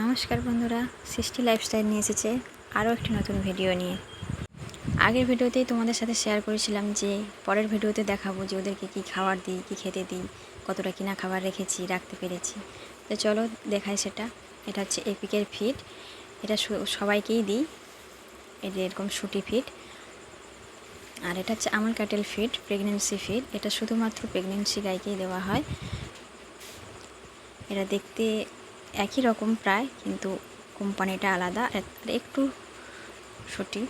নমস্কার বন্ধুরা, সৃষ্টি লাইফস্টাইল নিয়ে এসেছে আরও একটি নতুন ভিডিও নিয়ে। আগের ভিডিওতেই তোমাদের সাথে শেয়ার করেছিলাম যে পরের ভিডিওতে দেখাবো যে ওদেরকে কী খাবার দিই, কী খেতে দিই, কতটা কিনা খাবার রাখতে পেরেছি। তো চলো দেখাই সেটা। এটা হচ্ছে এপিকের ফিড। এটা সবাইকেই দিই, এটা এরকম শুটি ফিড। আর এটা হচ্ছে Amul cattle feed, pregnancy feed. এটা শুধুমাত্র প্রেগনেন্সি গাইকেই দেওয়া হয়। এটা দেখতে একই রকম প্রায়, কিন্তু কোম্পানিটা আলাদা, একটু সঠিক।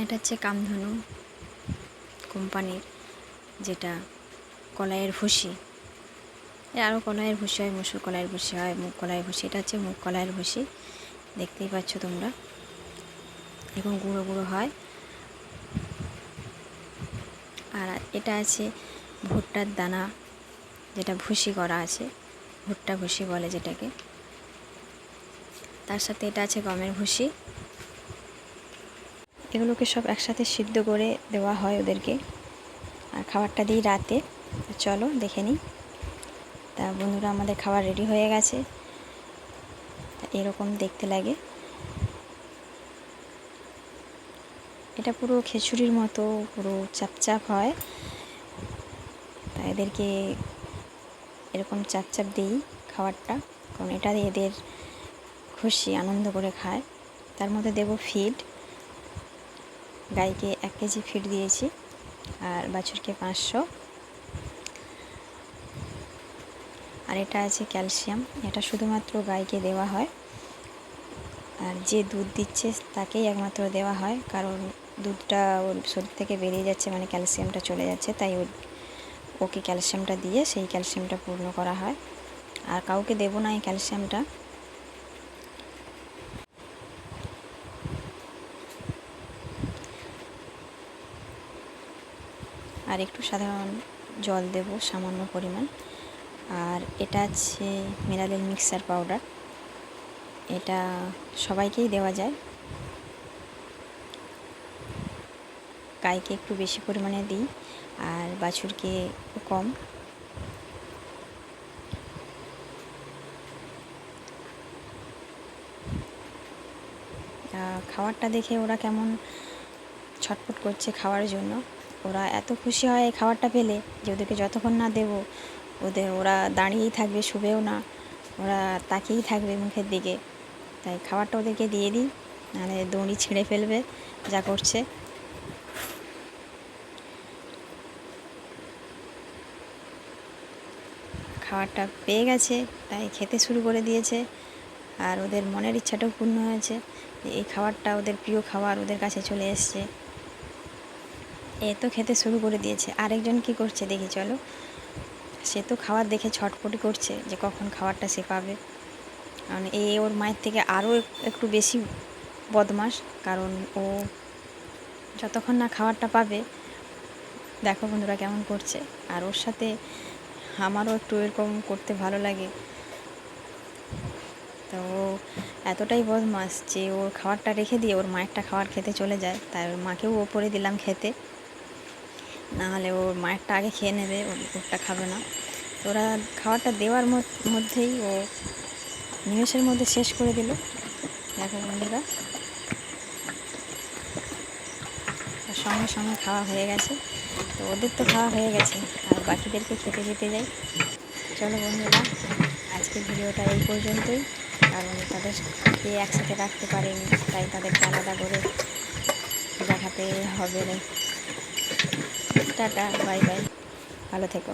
এটা হচ্ছে কামধেনু কোম্পানির, যেটা কলাইয়ের ভুসি। আরও কলাইয়ের ভুসি হয়, মুসুর কলাইয়ের ভুসি হয়, মুগ কলাইয়ের ভুসি। এটা হচ্ছে মুগ কলাইয়ের ভুসি, দেখতেই পাচ্ছ তোমরা, এখন গুঁড়ো গুঁড়ো হয়। আর এটা আছে ভুট্টার দানা, যেটা ভুসি করা আছে, ভুট্টা ভুসি বলে যেটাকে। তার সাথে এটা আছে গমের ভুসি। এগুলোকে সব একসাথে সিদ্ধ করে দেওয়া হয় ওদেরকে, আর খাবারটা দিই রাতে। চলো দেখে নিই। তা বন্ধুরা, আমাদের খাবার রেডি হয়ে গেছে। এরকম দেখতে লাগে, এটা পুরো খিচুড়ির মতো, পুরো চাপচাপ হয়। তা এদেরকে এরকম চাপচাপ দিই খাবারটা, কারণ এটা এদের খুশি, আনন্দ করে খায়। তার মধ্যে দেব ফিড। গাইকে 1 কেজি ফিড দিয়েছি, আর বাছুরকে 500। আর এটা আছে ক্যালসিয়াম, এটা শুধুমাত্র গাইকে দেওয়া হয়। আর যে দুধ দিচ্ছে তাকেই একমাত্র দেওয়া হয়, কারণ দুধটা ওর শরীর থেকে বেরিয়ে যাচ্ছে, মানে ক্যালসিয়ামটা চলে যাচ্ছে, তাই ওকে ক্যালসিয়ামটা দিয়ে সেই ক্যালসিয়ামটা পূর্ণ করা হয়। আর কাউকে দেবো না এই ক্যালসিয়ামটা। আর একটু সাধারণ জল দেব, সামান্য পরিমাণ। আর এটা আছে মিনারেল মিক্সার পাউডার, এটা সবাইকেই দেওয়া যায়। গাইকে একটু বেশি পরিমাণে দিই, আর বাছুরকে একটু কম। খাবারটা দেখে ওরা কেমন ছটফট করছে খাওয়ার জন্য। ওরা এত খুশি হয় এই খাবারটা পেলে যে ওদেরকে যতক্ষণ না দেবো ওরা দাঁড়িয়েই থাকবে, শুবেও না, ওরা তাকিয়েই থাকবে মুখের দিকে। তাই খাবারটা ওদেরকে দিয়ে দিই, নাহলে দড়ি ছিঁড়ে ফেলবে যা করছে। খাবারটা পেয়ে গেছে, তাই খেতে শুরু করে দিয়েছে। আর ওদের মনের ইচ্ছাটাও পূর্ণ হয়েছে, এই খাবারটা ওদের প্রিয় খাবার ওদের কাছে চলে এসছে। এ তো খেতে শুরু করে দিয়েছে। আরেকজন কি করছে দেখি চলো। সে তো খাবার দেখে ছটফটি করছে যে কখন খাবারটা সে পাবে। কারণ ওর মায়ের থেকে আরও একটু বেশি বদমাশ, কারণ ও যতক্ষণ না খাবারটা পাবে, দেখো বন্ধুরা কেমন করছে। আর ওর সাথে আমারও একটু এরকম করতে ভালো লাগে। তো ও এতটাই বদমাশ যে ওর খাবারটা রেখে দিয়ে ওর মায়েরটা খাবার খেতে চলে যায়। তাই ওর মাকেও ওপরে দিলাম খেতে, নাহলে ওর মায়েরটা আগে খেয়ে নেবে, ওরটা খাবে না। তো ওরা খাবারটা দেওয়ার মধ্যেই ও নিমেষের মধ্যে শেষ করে দিল। দেখো বন্ধুরা, সঙ্গে সঙ্গে খাওয়া হয়ে গেছে। তো ওদের তো খাওয়া হয়ে গেছে, আর বাকিদেরকে খেতে দিতে যাই। চলো বন্ধুরা, আজকের ভিডিওটা এই পর্যন্তই। কারণ তাদেরকে একসাথে রাখতে পারিনি, তাই তাদেরকে আলাদা করে দেখাতে হবে। টাটা, বাই বাই, ভালো থেকো।